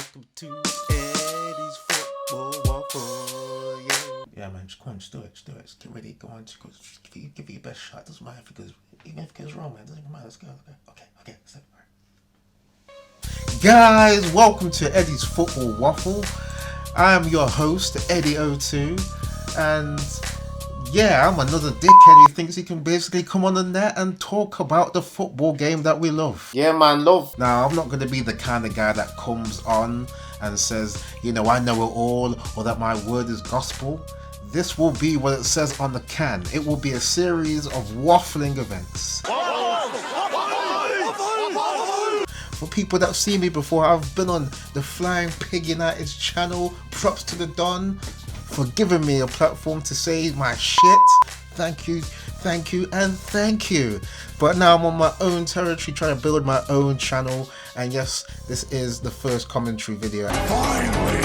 Welcome to Eddie's Football Waffle. Yeah, man, just come on, just do it. Just get ready, go on, just give it your best shot. Doesn't matter if it goes, even if it goes wrong, man. Doesn't even matter. Let's go. Okay, let's go. Guys, welcome to Eddie's Football Waffle. I am your host, Eddie02, and yeah, I'm another dickhead who thinks he can basically come on the net and talk about the football game that we love. Yeah, man, love. Now, I'm not going to be the kind of guy that comes on and says, I know it all, or that my word is gospel. This will be what it says on the can. It will be a series of waffling events. For people that have seen me before, I've been on the Flying Pig United's channel. Props to the Don for giving me a platform to say my shit. Thank you. But now I'm on my own territory trying to build my own channel. And yes, this is the first commentary video. Finally!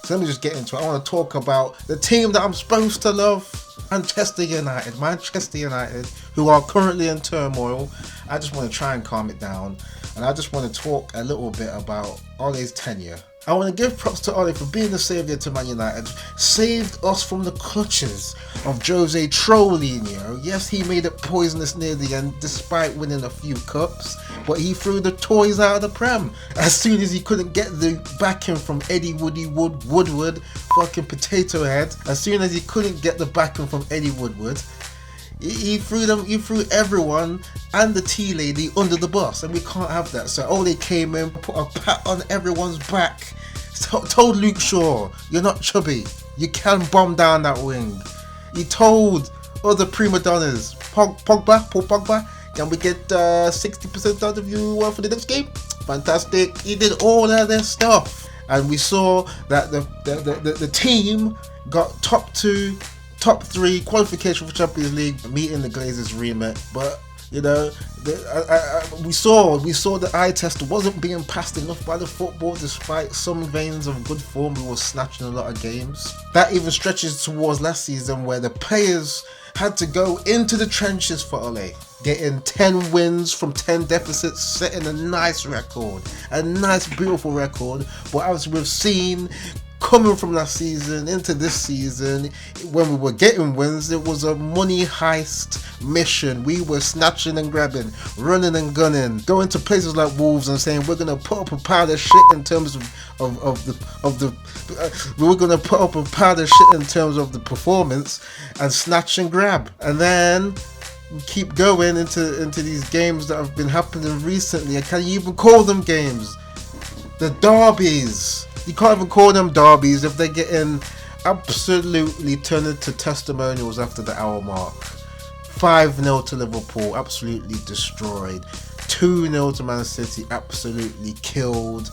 So let me just get into it. I want to talk about the team that I'm supposed to love. Manchester United, who are currently in turmoil. I just want to try and calm it down. And I just want to talk a little bit about Ole's tenure. I want to give props to Ole for being the saviour to Man United. Saved us from the clutches of Jose Trollinho. Yes, he made it poisonous near the end despite winning a few cups. But he threw the toys out of the Prem. As soon as he couldn't get the backing from Eddie Woodward, fucking potato head. As soon as he couldn't get the backing from Eddie Woodward, he threw everyone and the tea lady under the bus, and we can't have that. So Ole came in, put a pat on everyone's back, told Luke Shaw, you're not chubby, you can bomb down that wing. He told other prima donnas, Paul Pogba, can we get 60% out of you for the next game? Fantastic. He did all of this stuff, and we saw that the team got top 3 qualification for Champions League, meeting the Glazers remit. But we saw the eye test wasn't being passed enough by the football, despite some veins of good form. We were snatching a lot of games. That even stretches towards last season, where the players had to go into the trenches for Ole, getting 10 wins from 10 deficits, setting a nice record, a nice beautiful record. But as we've seen, coming from last season into this season, when we were getting wins, it was a money heist mission. We were snatching and grabbing, running and gunning, going to places like Wolves and saying we're gonna put up a pile of shit in terms of the performance, and snatch and grab. And then we keep going into these games that have been happening recently. And can you even call them games? The derbies. You can't even call them derbies if they're getting absolutely turned into testimonials after the hour mark. 5-0 to Liverpool, absolutely destroyed. 2-0 to Man City, absolutely killed,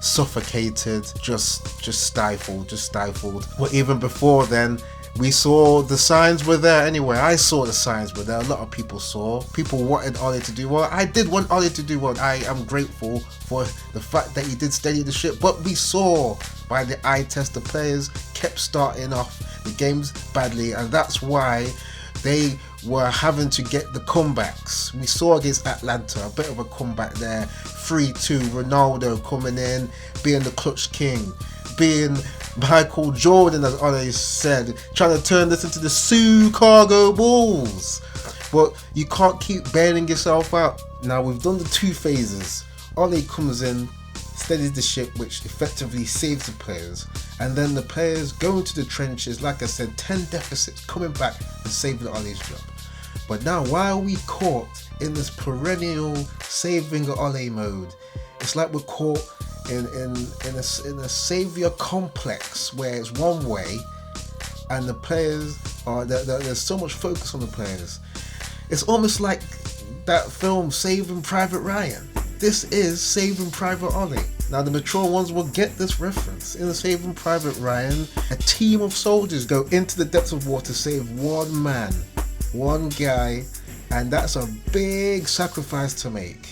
suffocated, just stifled. Well, even before then, we saw the signs were there anyway. I saw the signs were there. A lot of people saw. People wanted Ole to do well. I did want Ole to do well. I am grateful for the fact that he did steady the ship. But we saw by the eye test, the players kept starting off the games badly. And that's why they were having to get the comebacks. We saw against Atlanta, a bit of a comeback there. 3-2, Ronaldo coming in, being the clutch king, being Michael Jordan, as Ole said, trying to turn this into the Chicago Bulls. But you can't keep bailing yourself out. Now we've done the 2 phases. Ole comes in, steadies the ship, which effectively saves the players, and then the players go into the trenches. Like I said, 10 deficits coming back and saving Ole's job. But now, why are we caught in this perennial saving Ole mode? It's like we're caught in a saviour complex where it's one way, and the players are there's so much focus on the players. It's almost like that film Saving Private Ryan. This is Saving Private Ole. Now the mature ones will get this reference. In Saving Private Ryan, a team of soldiers go into the depths of war to save one man, one guy, and that's a big sacrifice to make.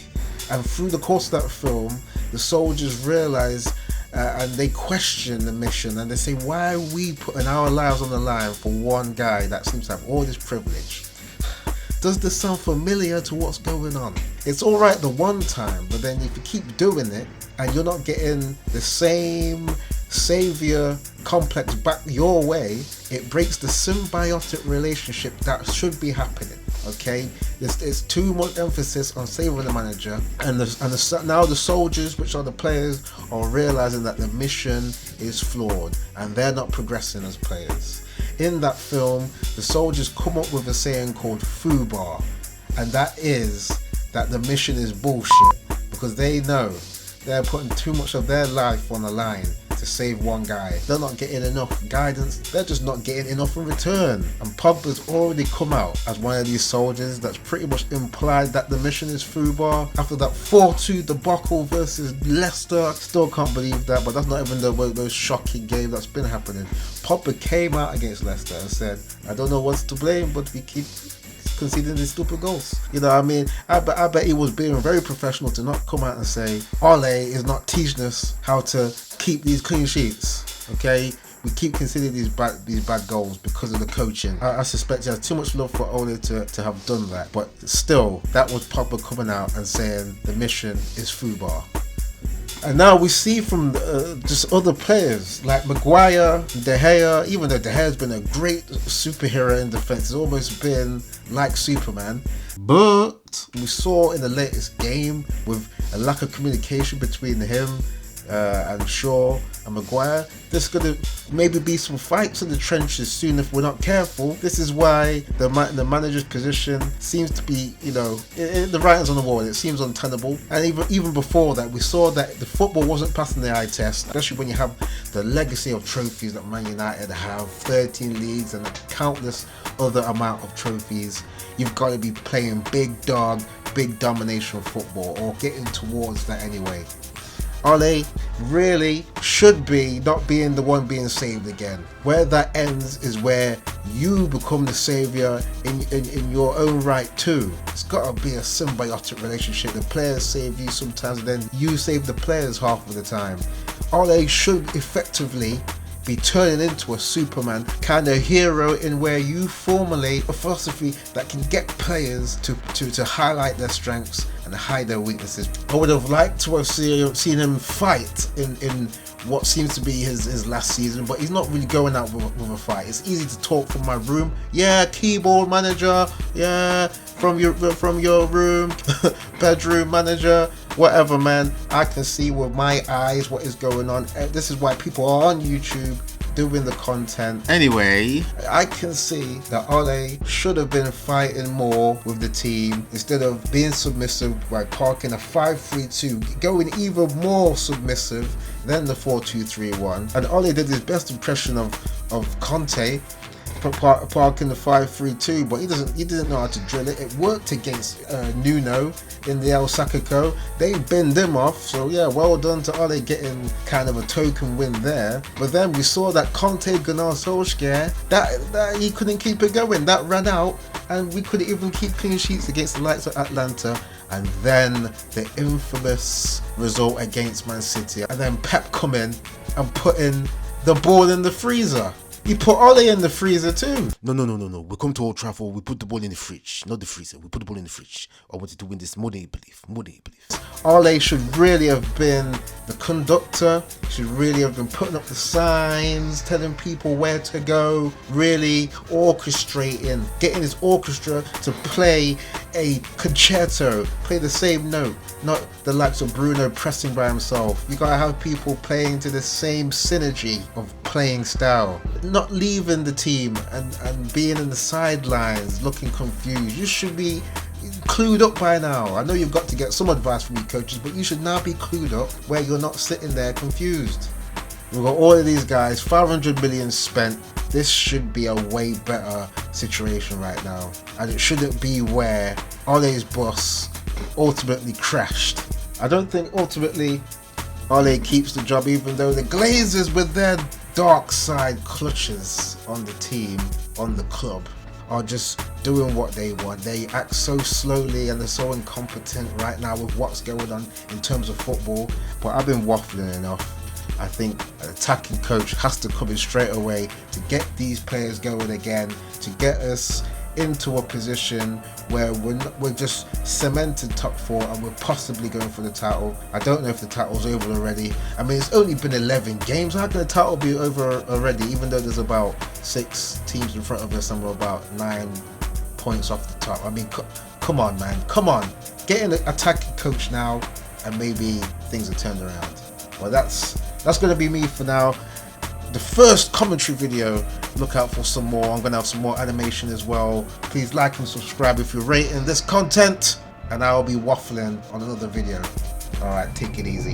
And through the course of that film, the soldiers realize and they question the mission, and they say, why are we putting our lives on the line for one guy that seems to have all this privilege? Does this sound familiar to what's going on? It's alright the one time, but then if you keep doing it and you're not getting the same savior complex back your way, it breaks the symbiotic relationship that should be happening. Okay, it's too much emphasis on saving the manager, and now the soldiers, which are the players, are realizing that the mission is flawed and they're not progressing as players. In that film, the soldiers come up with a saying called FUBAR, and that is that the mission is bullshit, because they know they're putting too much of their life on the line to save one guy. They're not getting enough guidance, they're just not getting enough in return. And Pogba's already come out as one of these soldiers that's pretty much implied that the mission is FUBAR. After that 4-2 debacle versus Leicester, still can't believe that, but that's not even the most shocking game that's been happening. Pogba came out against Leicester and said, I don't know what's to blame, but we keep conceding these stupid goals. You know what I mean? I bet he was being very professional to not come out and say Ole is not teaching us how to keep these clean sheets. Okay, we keep conceding these bad goals because of the coaching. I suspect he has too much love for Ole to have done that, but still, that was Pogba coming out and saying the mission is FUBAR. And now we see from just other players like Maguire, De Gea, even though De Gea's been a great superhero in defence, he's almost been like Superman. But we saw in the latest game with a lack of communication between him and Shaw and Maguire, there's going to maybe be some fights in the trenches soon if we're not careful. This is why the manager's position seems to be, the writing's on the wall. It seems untenable. And even before that, we saw that the football wasn't passing the eye test, especially when you have the legacy of trophies that Man United have, 13 leagues and a countless other amount of trophies. You've got to be playing big dog, big domination football, or getting towards that anyway. Ole really should be not being the one being saved again. Where that ends is where you become the saviour in your own right too. It's got to be a symbiotic relationship. The players save you sometimes, and then you save the players half of the time. Ole should effectively be turning into a Superman kind of hero, in where you formulate a philosophy that can get players to highlight their strengths and hide their weaknesses. I would have liked to have seen him fight in what seems to be his last season, but he's not really going out with a fight. It's easy to talk from my room. Yeah, keyboard manager. Yeah, from your room, bedroom manager. Whatever, man. I can see with my eyes what is going on. This is why people are on YouTube doing the content. Anyway, I can see that Ole should have been fighting more with the team instead of being submissive by parking a 5-3-2, going even more submissive than the 4-2-3-1. And Ole did his best impression of Conte, parking the 5-3-2, but he didn't know how to drill it. It worked against Nuno in the El Sacco. They binned him off, so yeah, well done to Ole getting kind of a token win there. But then we saw that Conte Gunnar Solskjaer, that he couldn't keep it going. That ran out, and we couldn't even keep clean sheets against the likes of Atlanta. And then the infamous result against Man City, and then Pep coming and putting the ball in the freezer. You put Ole in the freezer too. No. We come to Old Trafford, we put the ball in the fridge, not the freezer. We put the ball in the fridge. I wanted to win this more than you believe. Ole should really have been the conductor, should really have been putting up the signs, telling people where to go, really orchestrating, getting his orchestra to play a concerto, play the same note, not the likes of Bruno pressing by himself. You gotta have people playing to the same synergy of playing style, not leaving the team and being in the sidelines looking confused. You should be clued up by now. I know you've got to get some advice from your coaches, but you should now be clued up where you're not sitting there confused. We've got all of these guys, 500 million spent. This should be a way better situation right now, and it shouldn't be where Ole's bus ultimately crashed. I don't think ultimately Ole keeps the job, even though the Glazers, with their dark side clutches on the team, on the club, are just doing what they want. They act so slowly and they're so incompetent right now with what's going on in terms of football. But I've been waffling enough. I think an attacking coach has to come in straight away to get these players going again, to get us into a position where we're just cemented top 4 and we're possibly going for the title. I don't know if the title's over already. I mean, it's only been 11 games. How can the title be over already, even though there's about 6 teams in front of us and we're about 9 points off the top? I mean, come on, man, come on, get an attacking coach now and maybe things are turned around. Well, that's going to be me for now. The first commentary video. Look out for some more. I'm going to have some more animation as well. Please like and subscribe if you're rating this content, and I'll be waffling on another video. Alright, take it easy.